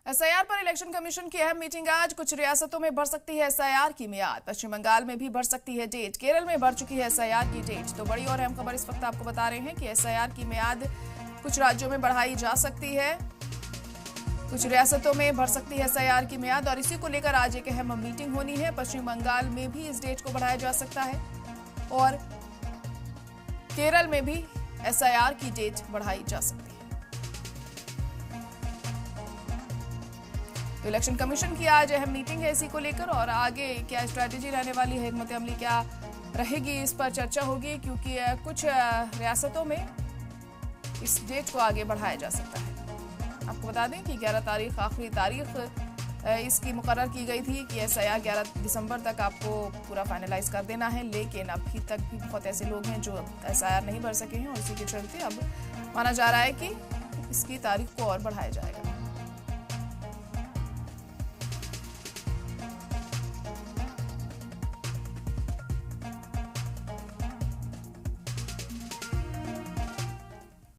SIR पर election commission की अहम मीटिंग आज। कुछ रियासतों में बढ़ सकती है एसआईआर की मियाद। पश्चिम बंगाल में भी बढ़ सकती है डेट। केरल में बढ़ चुकी है एसआईआर की डेट। तो बड़ी और अहम खबर इस वक्त आपको बता रहे हैं कि एसआईआर की मियाद कुछ राज्यों में बढ़ाई जा सकती है, कुछ रियासतों में बढ़ सकती है एसआईआर की मियाद और इसी को लेकर आज एक अहम मीटिंग होनी है। पश्चिम बंगाल में भी इस डेट को बढ़ाया जा सकता है और केरल में भी एसआईआर की डेट बढ़ाई जा सकती है। तो इलेक्शन कमीशन की आज अहम मीटिंग है इसी को लेकर और आगे क्या स्ट्रैटेजी रहने वाली है, हिकमत अमली क्या रहेगी, इस पर चर्चा होगी क्योंकि कुछ रियासतों में इस डेट को आगे बढ़ाया जा सकता है। आपको बता दें कि 11 तारीख आखिरी तारीख इसकी मुकर्रर की गई थी कि एसआईआर 11 दिसंबर तक आपको पूरा फाइनलाइज कर देना है, लेकिन अभी तक भी बहुत ऐसे लोग हैं जो एसआईआर नहीं भर सके हैं और इसी के चलते अब माना जा रहा है कि इसकी तारीख को और बढ़ाया जाएगा।